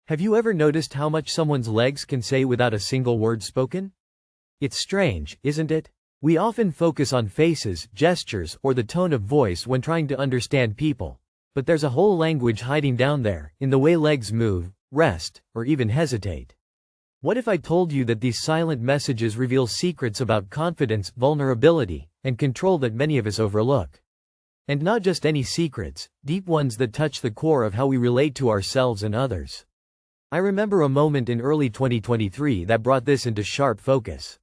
Have you ever noticed how much someone's legs can say without a single word spoken? It's strange, isn't it? We often focus on faces, gestures, or the tone of voice when trying to understand people. But there's a whole language hiding down there, in the way legs move, rest, or even hesitate. What if I told you that these silent messages reveal secrets about confidence, vulnerability, and control that many of us overlook? And not just any secrets, deep ones that touch the core of how we relate to ourselves and others. I remember a moment in early 2023 that brought this into sharp focus.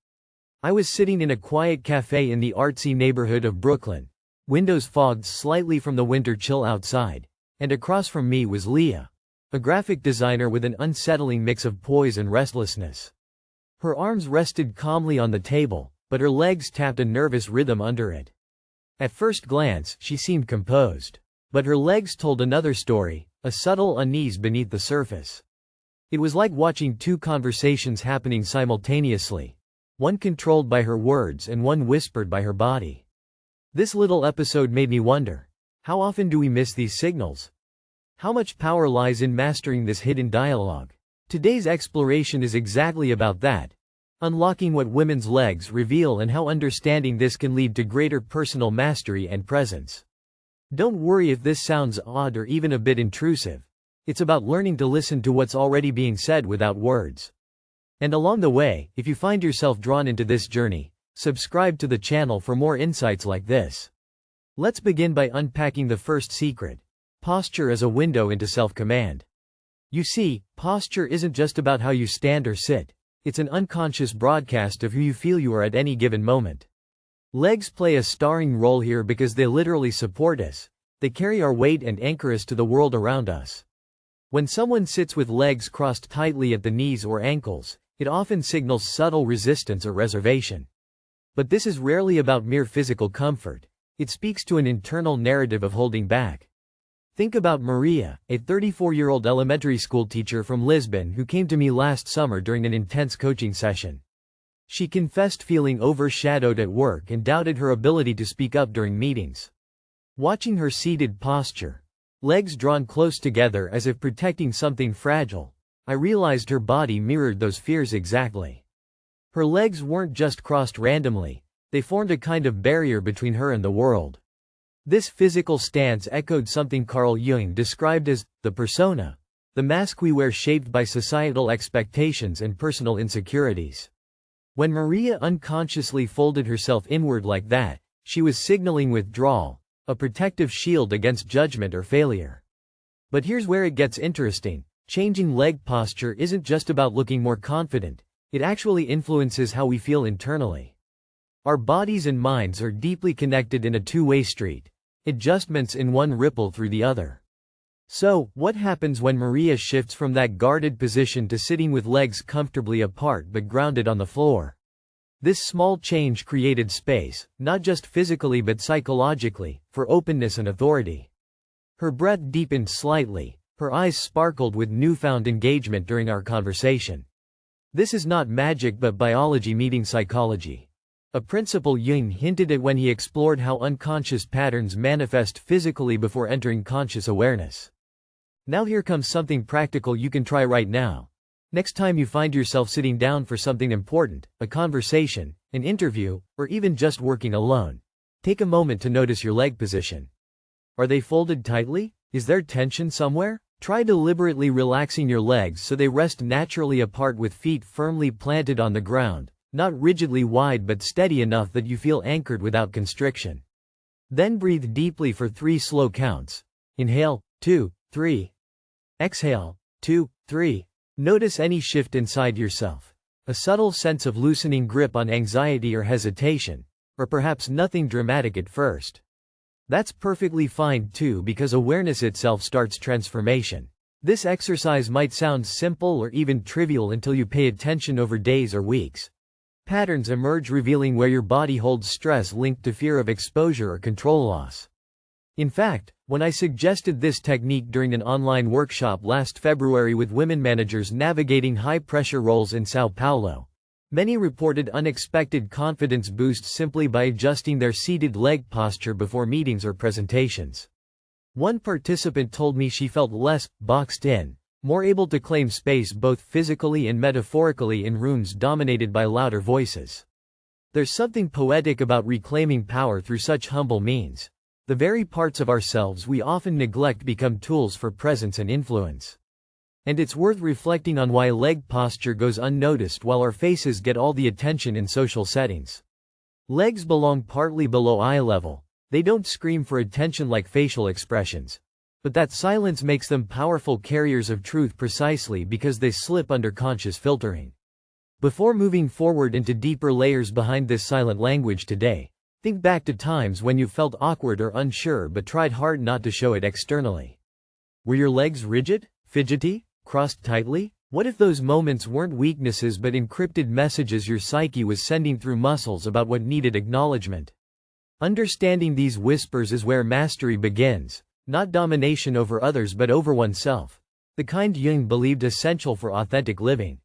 I was sitting in a quiet cafe in the artsy neighborhood of Brooklyn, windows fogged slightly from the winter chill outside, and across from me was Leah, a graphic designer with an unsettling mix of poise and restlessness. Her arms rested calmly on the table, but her legs tapped a nervous rhythm under it. At first glance, she seemed composed. But her legs told another story, a subtle unease beneath the surface. It was like watching two conversations happening simultaneously, one controlled by her words and one whispered by her body. This little episode made me wonder, how often do we miss these signals? How much power lies in mastering this hidden dialogue? Today's exploration is exactly about that, unlocking what women's legs reveal and how understanding this can lead to greater personal mastery and presence. Don't worry if this sounds odd or even a bit intrusive. It's about learning to listen to what's already being said without words. And along the way, if you find yourself drawn into this journey, subscribe to the channel for more insights like this. Let's begin by unpacking the first secret: posture as a window into self-command. You see, posture isn't just about how you stand or sit, it's an unconscious broadcast of who you feel you are at any given moment. Legs play a starring role here because they literally support us. They carry our weight and anchor us to the world around us. When someone sits with legs crossed tightly at the knees or ankles, it often signals subtle resistance or reservation. But this is rarely about mere physical comfort. It speaks to an internal narrative of holding back. Think about Maria, a 34-year-old elementary school teacher from Lisbon who came to me last summer during an intense coaching session. She confessed feeling overshadowed at work and doubted her ability to speak up during meetings. Watching her seated posture, legs drawn close together as if protecting something fragile, I realized her body mirrored those fears exactly. Her legs weren't just crossed randomly, they formed a kind of barrier between her and the world. This physical stance echoed something Carl Jung described as the persona, the mask we wear shaped by societal expectations and personal insecurities. When Maria unconsciously folded herself inward like that, she was signaling withdrawal, a protective shield against judgment or failure. But here's where it gets interesting. Changing leg posture isn't just about looking more confident, it actually influences how we feel internally. Our bodies and minds are deeply connected in a two-way street. Adjustments in one ripple through the other. So, what happens when Maria shifts from that guarded position to sitting with legs comfortably apart but grounded on the floor? This small change created space, not just physically but psychologically, for openness and authority. Her breath deepened slightly, her eyes sparkled with newfound engagement during our conversation. This is not magic but biology meeting psychology. A principle Jung hinted at when he explored how unconscious patterns manifest physically before entering conscious awareness. Now here comes something practical you can try right now. Next time you find yourself sitting down for something important, a conversation, an interview, or even just working alone, take a moment to notice your leg position. Are they folded tightly? Is there tension somewhere? Try deliberately relaxing your legs so they rest naturally apart with feet firmly planted on the ground, not rigidly wide but steady enough that you feel anchored without constriction. Then breathe deeply for 3 slow counts. Inhale, 2, 3. Exhale, 2, 3. Notice any shift inside yourself. A subtle sense of loosening grip on anxiety or hesitation, or perhaps nothing dramatic at first. That's perfectly fine too, because awareness itself starts transformation. This exercise might sound simple or even trivial until you pay attention over days or weeks. Patterns emerge revealing where your body holds stress linked to fear of exposure or control loss. In fact, when I suggested this technique during an online workshop last February with women managers navigating high-pressure roles in Sao Paulo, many reported unexpected confidence boosts simply by adjusting their seated leg posture before meetings or presentations. One participant told me she felt less boxed in, more able to claim space both physically and metaphorically in rooms dominated by louder voices. There's something poetic about reclaiming power through such humble means. The very parts of ourselves we often neglect become tools for presence and influence. And it's worth reflecting on why leg posture goes unnoticed while our faces get all the attention in social settings. Legs belong partly below eye level. They don't scream for attention like facial expressions. But that silence makes them powerful carriers of truth precisely because they slip under conscious filtering. Before moving forward into deeper layers behind this silent language today, think back to times when you felt awkward or unsure but tried hard not to show it externally. Were your legs rigid, fidgety, crossed tightly? What if those moments weren't weaknesses but encrypted messages your psyche was sending through muscles about what needed acknowledgement? Understanding these whispers is where mastery begins, not domination over others but over oneself, the kind Jung believed essential for authentic living.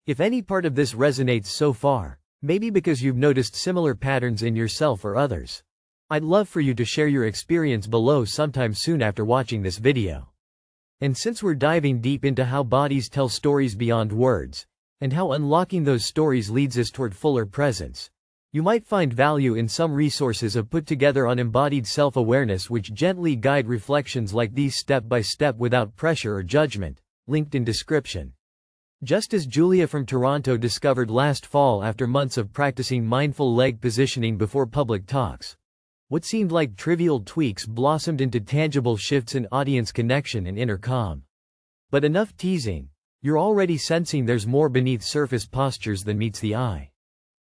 If any part of this resonates so far, maybe because you've noticed similar patterns in yourself or others, I'd love for you to share your experience below sometime soon after watching this video. And since we're diving deep into how bodies tell stories beyond words, and how unlocking those stories leads us toward fuller presence, you might find value in some resources I've put together on embodied self-awareness which gently guide reflections like these step by step without pressure or judgment, linked in description. Just as Julia from Toronto discovered last fall after months of practicing mindful leg positioning before public talks, what seemed like trivial tweaks blossomed into tangible shifts in audience connection and inner calm. But enough teasing, you're already sensing there's more beneath surface postures than meets the eye.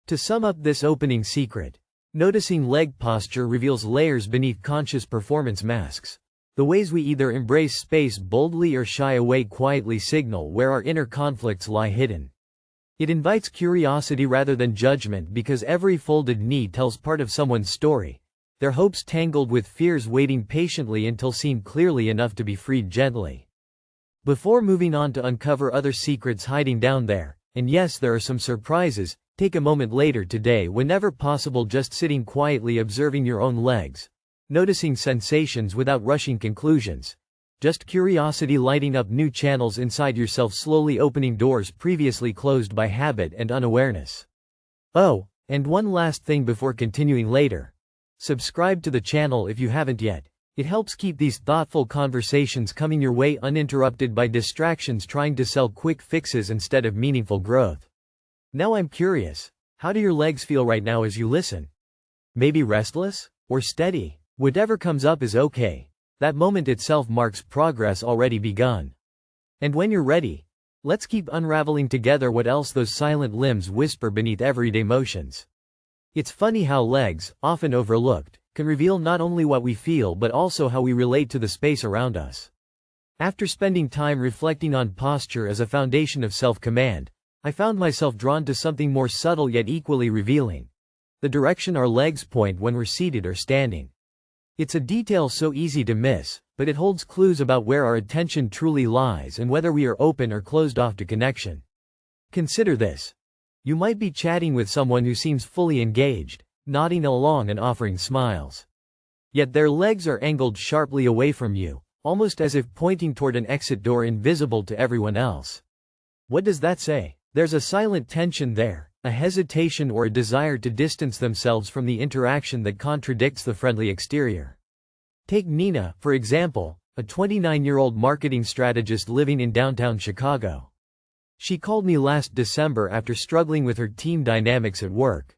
To sum up this opening secret, noticing leg posture reveals layers beneath conscious performance masks. The ways we either embrace space boldly or shy away quietly signal where our inner conflicts lie hidden. It invites curiosity rather than judgment because every folded knee tells part of someone's story, their hopes tangled with fears waiting patiently until seen clearly enough to be freed gently. Before moving on to uncover other secrets hiding down there, and yes, there are some surprises, take a moment later today, whenever possible, just sitting quietly observing your own legs, noticing sensations without rushing conclusions. Just curiosity lighting up new channels inside yourself, slowly opening doors previously closed by habit and unawareness. Oh, and one last thing before continuing later. Subscribe to the channel if you haven't yet. It helps keep these thoughtful conversations coming your way uninterrupted by distractions trying to sell quick fixes instead of meaningful growth. Now I'm curious, how do your legs feel right now as you listen? Maybe restless? Or steady? Whatever comes up is okay. That moment itself marks progress already begun. And when you're ready, let's keep unraveling together what else those silent limbs whisper beneath everyday motions. It's funny how legs, often overlooked, can reveal not only what we feel but also how we relate to the space around us. After spending time reflecting on posture as a foundation of self-command, I found myself drawn to something more subtle yet equally revealing: the direction our legs point when we're seated or standing. It's a detail so easy to miss, but it holds clues about where our attention truly lies and whether we are open or closed off to connection. Consider this. You might be chatting with someone who seems fully engaged, nodding along and offering smiles. Yet their legs are angled sharply away from you, almost as if pointing toward an exit door invisible to everyone else. What does that say? There's a silent tension there, a hesitation or a desire to distance themselves from the interaction that contradicts the friendly exterior. Take Nina, for example, a 29-year-old marketing strategist living in downtown Chicago. She called me last December after struggling with her team dynamics at work.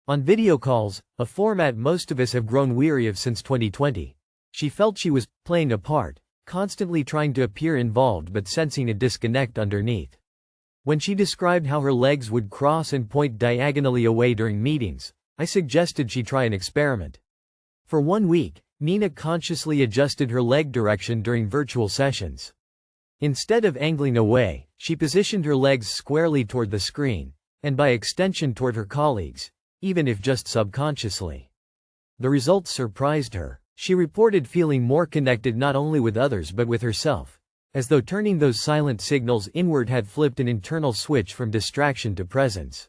On video calls, a format most of us have grown weary of since 2020, she felt she was playing a part, constantly trying to appear involved but sensing a disconnect underneath. When she described how her legs would cross and point diagonally away during meetings, I suggested she try an experiment. For 1 week, Nina consciously adjusted her leg direction during virtual sessions. Instead of angling away, she positioned her legs squarely toward the screen, and by extension toward her colleagues, even if just subconsciously. The results surprised her. She reported feeling more connected not only with others but with herself, as though turning those silent signals inward had flipped an internal switch from distraction to presence.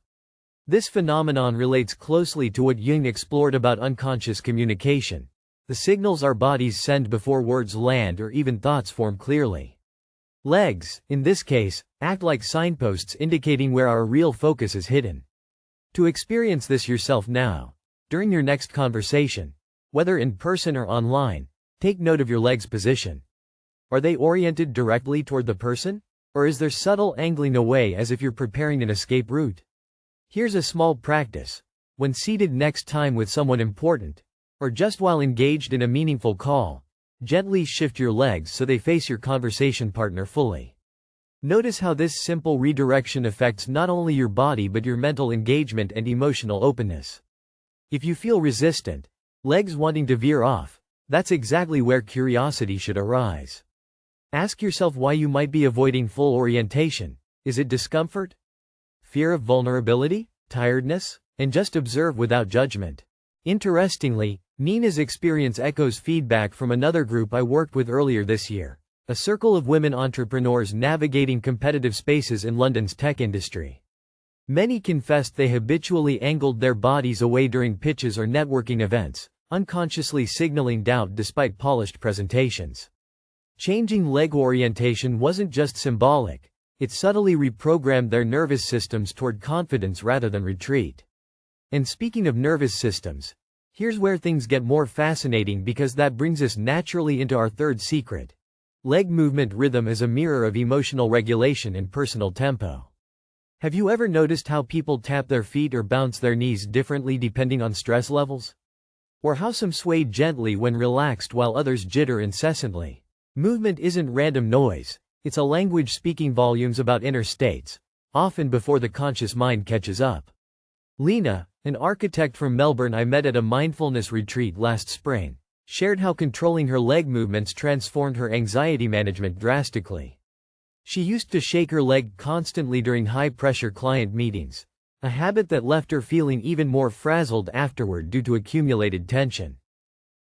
This phenomenon relates closely to what Jung explored about unconscious communication, the signals our bodies send before words land or even thoughts form clearly. Legs, in this case, act like signposts indicating where our real focus is hidden. To experience this yourself now, during your next conversation, whether in person or online, take note of your legs' position. Are they oriented directly toward the person? Or is there subtle angling away as if you're preparing an escape route? Here's a small practice. When seated next time with someone important, or just while engaged in a meaningful call, gently shift your legs so they face your conversation partner fully. Notice how this simple redirection affects not only your body but your mental engagement and emotional openness. If you feel resistant, legs wanting to veer off, that's exactly where curiosity should arise. Ask yourself why you might be avoiding full orientation. Is it discomfort? Fear of vulnerability? Tiredness? And just observe without judgment. Interestingly, Nina's experience echoes feedback from another group I worked with earlier this year, a circle of women entrepreneurs navigating competitive spaces in London's tech industry. Many confessed they habitually angled their bodies away during pitches or networking events, unconsciously signaling doubt despite polished presentations. Changing leg orientation wasn't just symbolic, it subtly reprogrammed their nervous systems toward confidence rather than retreat. And speaking of nervous systems, here's where things get more fascinating because that brings us naturally into our third secret. Leg movement rhythm is a mirror of emotional regulation and personal tempo. Have you ever noticed how people tap their feet or bounce their knees differently depending on stress levels? Or how some sway gently when relaxed while others jitter incessantly? Movement isn't random noise, it's a language speaking volumes about inner states, often before the conscious mind catches up. Lena, an architect from Melbourne I met at a mindfulness retreat last spring, shared how controlling her leg movements transformed her anxiety management drastically. She used to shake her leg constantly during high-pressure client meetings, a habit that left her feeling even more frazzled afterward due to accumulated tension.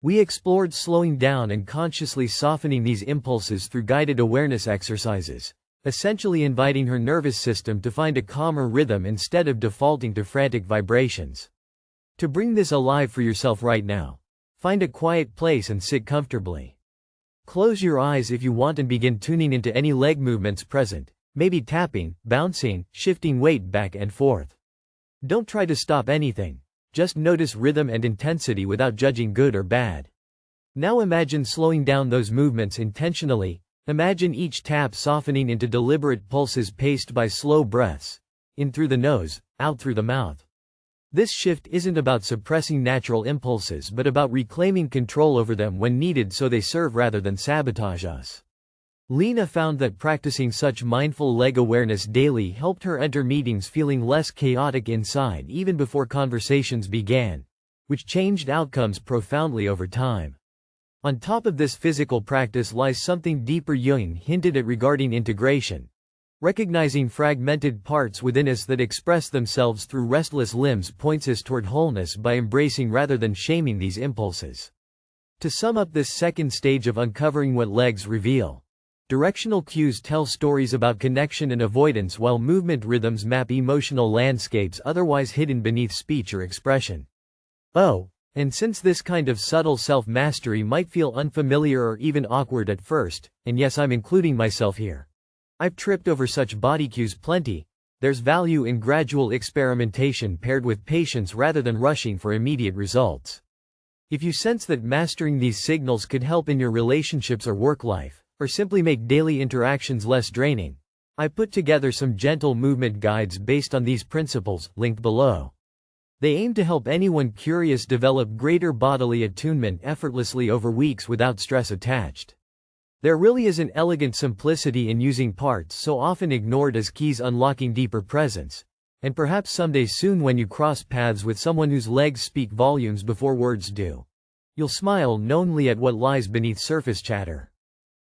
We explored slowing down and consciously softening these impulses through guided awareness exercises, essentially inviting her nervous system to find a calmer rhythm instead of defaulting to frantic vibrations. To bring this alive for yourself right now, find a quiet place and sit comfortably. Close your eyes if you want and begin tuning into any leg movements present, maybe tapping, bouncing, shifting weight back and forth. Don't try to stop anything. Just notice rhythm and intensity without judging good or bad. Now imagine slowing down those movements intentionally. Imagine each tap softening into deliberate pulses paced by slow breaths, in through the nose, out through the mouth. This shift isn't about suppressing natural impulses but about reclaiming control over them when needed so they serve rather than sabotage us. Lena found that practicing such mindful leg awareness daily helped her enter meetings feeling less chaotic inside even before conversations began, which changed outcomes profoundly over time. On top of this physical practice lies something deeper Jung hinted at regarding integration. Recognizing fragmented parts within us that express themselves through restless limbs points us toward wholeness by embracing rather than shaming these impulses. To sum up this second stage of uncovering what legs reveal, directional cues tell stories about connection and avoidance while movement rhythms map emotional landscapes otherwise hidden beneath speech or expression. Oh, and since this kind of subtle self-mastery might feel unfamiliar or even awkward at first, and yes, I'm including myself here. I've tripped over such body cues plenty. There's value in gradual experimentation paired with patience rather than rushing for immediate results. If you sense that mastering these signals could help in your relationships or work life, or simply make daily interactions less draining, I put together some gentle movement guides based on these principles, linked below. They aim to help anyone curious develop greater bodily attunement effortlessly over weeks without stress attached. There really is an elegant simplicity in using parts so often ignored as keys unlocking deeper presence, and perhaps someday soon when you cross paths with someone whose legs speak volumes before words do, you'll smile knowingly at what lies beneath surface chatter.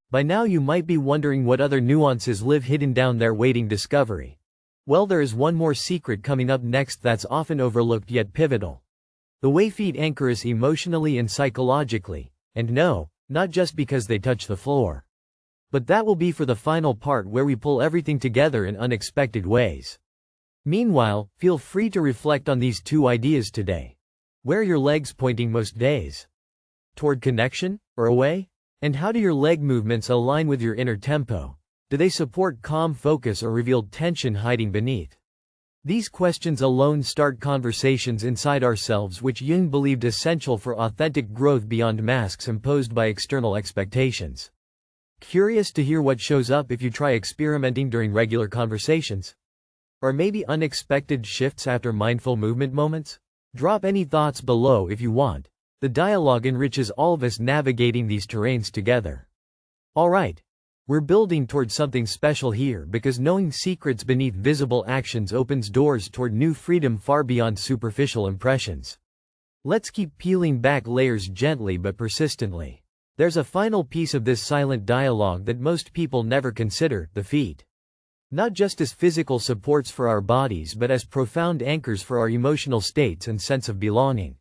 By now you might be wondering what other nuances live hidden down there waiting discovery. Well, there is one more secret coming up next that's often overlooked yet pivotal. The way feet anchor us emotionally and psychologically, and no, not just because they touch the floor. But that will be for the final part where we pull everything together in unexpected ways. Meanwhile, feel free to reflect on these two ideas today. Where are your legs pointing most days? Toward connection, or away? And how do your leg movements align with your inner tempo? Do they support calm focus or reveal tension hiding beneath? These questions alone start conversations inside ourselves which Jung believed essential for authentic growth beyond masks imposed by external expectations. Curious to hear what shows up if you try experimenting during regular conversations? Or maybe unexpected shifts after mindful movement moments? Drop any thoughts below if you want. The dialogue enriches all of us navigating these terrains together. Alright. We're building towards something special here because knowing secrets beneath visible actions opens doors toward new freedom far beyond superficial impressions. Let's keep peeling back layers gently but persistently. There's a final piece of this silent dialogue that most people never consider: the feet. Not just as physical supports for our bodies but as profound anchors for our emotional states and sense of belonging.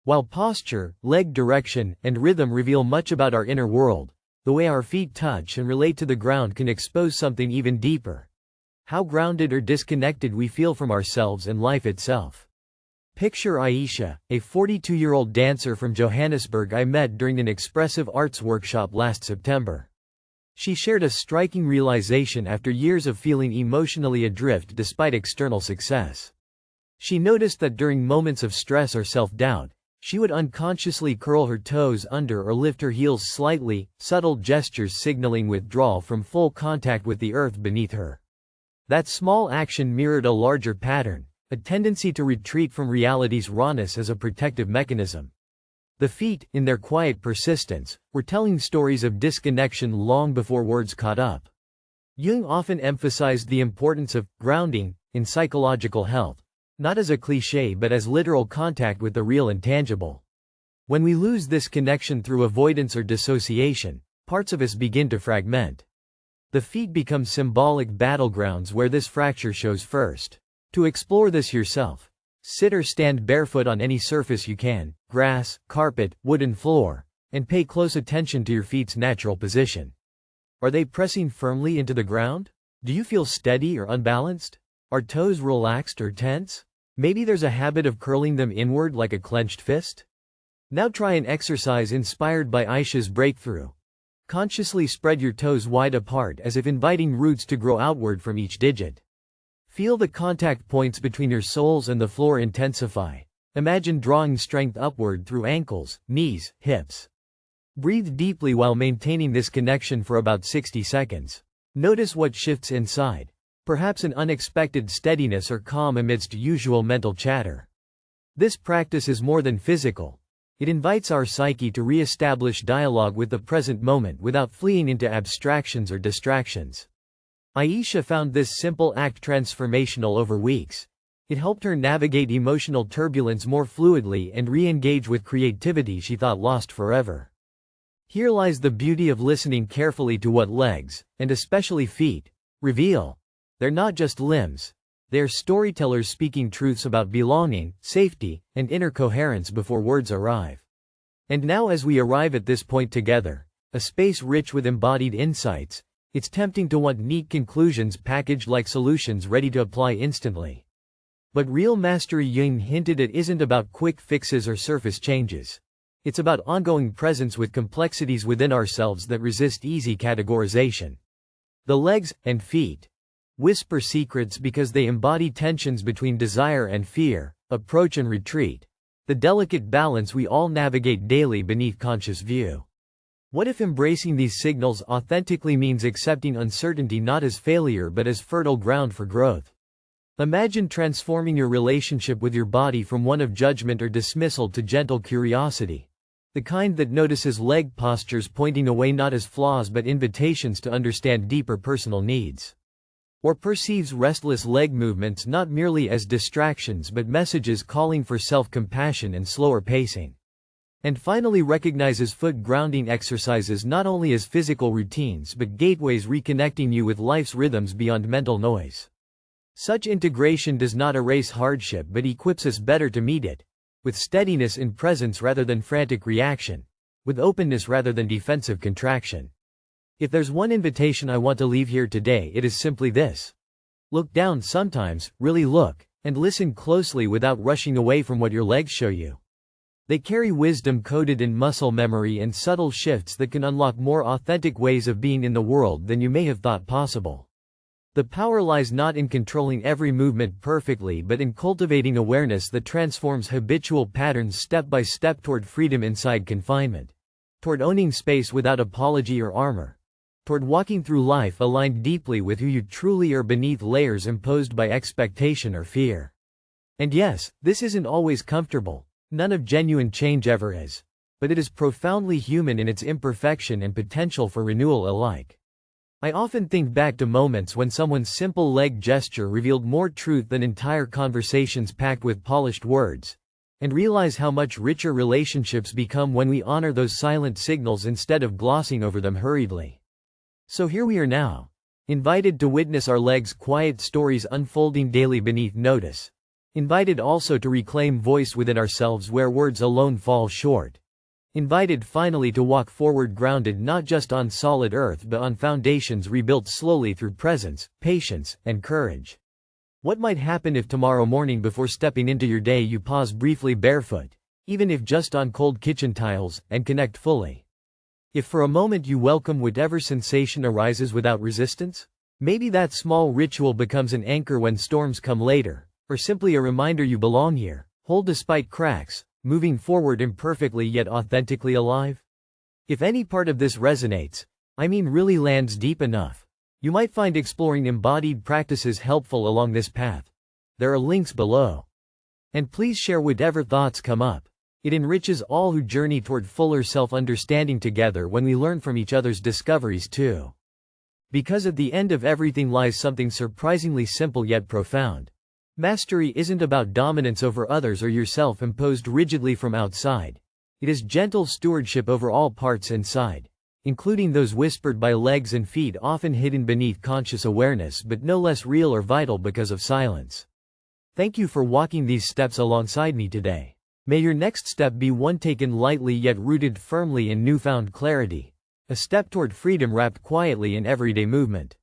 While posture, leg direction, and rhythm reveal much about our inner world, the way our feet touch and relate to the ground can expose something even deeper: how grounded or disconnected we feel from ourselves and life itself. Picture Aisha, a 42-year-old dancer from Johannesburg I met during an expressive arts workshop last September. She shared a striking realization after years of feeling emotionally adrift despite external success. She noticed that during moments of stress or self-doubt, she would unconsciously curl her toes under or lift her heels slightly, subtle gestures signaling withdrawal from full contact with the earth beneath her. That small action mirrored a larger pattern, a tendency to retreat from reality's rawness as a protective mechanism. The feet, in their quiet persistence, were telling stories of disconnection long before words caught up. Jung often emphasized the importance of grounding in psychological health, not as a cliché but as literal contact with the real and tangible. When we lose this connection through avoidance or dissociation, parts of us begin to fragment. The feet become symbolic battlegrounds where this fracture shows first. To explore this yourself, sit or stand barefoot on any surface you can: grass, carpet, wooden floor, and pay close attention to your feet's natural position. Are they pressing firmly into the ground? Do you feel steady or unbalanced? Are toes relaxed or tense? Maybe there's a habit of curling them inward like a clenched fist? Now try an exercise inspired by Aisha's breakthrough. Consciously spread your toes wide apart as if inviting roots to grow outward from each digit. Feel the contact points between your soles and the floor intensify. Imagine drawing strength upward through ankles, knees, hips. Breathe deeply while maintaining this connection for about 60 seconds. Notice what shifts inside. Perhaps an unexpected steadiness or calm amidst usual mental chatter. This practice is more than physical. It invites our psyche to re-establish dialogue with the present moment without fleeing into abstractions or distractions. Aisha found this simple act transformational over weeks. It helped her navigate emotional turbulence more fluidly and re-engage with creativity she thought lost forever. Here lies the beauty of listening carefully to what legs, and especially feet, reveal. They're not just limbs. They're storytellers speaking truths about belonging, safety, and inner coherence before words arrive. And now, as we arrive at this point together, a space rich with embodied insights, it's tempting to want neat conclusions packaged like solutions ready to apply instantly. But real mastery, Jung hinted at, isn't about quick fixes or surface changes. It's about ongoing presence with complexities within ourselves that resist easy categorization. The legs and feet whisper secrets because they embody tensions between desire and fear, approach and retreat, the delicate balance we all navigate daily beneath conscious view. What if embracing these signals authentically means accepting uncertainty not as failure but as fertile ground for growth? Imagine transforming your relationship with your body from one of judgment or dismissal to gentle curiosity, the kind that notices leg postures pointing away not as flaws but invitations to understand deeper personal needs. Or perceives restless leg movements not merely as distractions but messages calling for self-compassion and slower pacing. And finally recognizes foot grounding exercises not only as physical routines but gateways reconnecting you with life's rhythms beyond mental noise. Such integration does not erase hardship but equips us better to meet it, with steadiness in presence rather than frantic reaction, with openness rather than defensive contraction. If there's one invitation I want to leave here today, it is simply this. Look down sometimes, really look, and listen closely without rushing away from what your legs show you. They carry wisdom coded in muscle memory and subtle shifts that can unlock more authentic ways of being in the world than you may have thought possible. The power lies not in controlling every movement perfectly but in cultivating awareness that transforms habitual patterns step by step toward freedom inside confinement. Toward owning space without apology or armor. Toward walking through life aligned deeply with who you truly are beneath layers imposed by expectation or fear. And yes, this isn't always comfortable. None of genuine change ever is. But it is profoundly human in its imperfection and potential for renewal alike. I often think back to moments when someone's simple leg gesture revealed more truth than entire conversations packed with polished words, and realize how much richer relationships become when we honor those silent signals instead of glossing over them hurriedly. So here we are now, invited to witness our legs' quiet stories unfolding daily beneath notice. Invited also to reclaim voice within ourselves where words alone fall short. Invited finally to walk forward grounded not just on solid earth but on foundations rebuilt slowly through presence, patience, and courage. What might happen if tomorrow morning before stepping into your day you pause briefly barefoot, even if just on cold kitchen tiles, and connect fully? If for a moment you welcome whatever sensation arises without resistance? Maybe that small ritual becomes an anchor when storms come later. Or simply a reminder you belong here, whole despite cracks, moving forward imperfectly yet authentically alive? If any part of this resonates, really lands deep enough, you might find exploring embodied practices helpful along this path. There are links below. And please share whatever thoughts come up. It enriches all who journey toward fuller self-understanding together when we learn from each other's discoveries too. Because at the end of everything lies something surprisingly simple yet profound. Mastery isn't about dominance over others or yourself imposed rigidly from outside. It is gentle stewardship over all parts inside, including those whispered by legs and feet often hidden beneath conscious awareness but no less real or vital because of silence. Thank you for walking these steps alongside me today. May your next step be one taken lightly yet rooted firmly in newfound clarity. A step toward freedom wrapped quietly in everyday movement.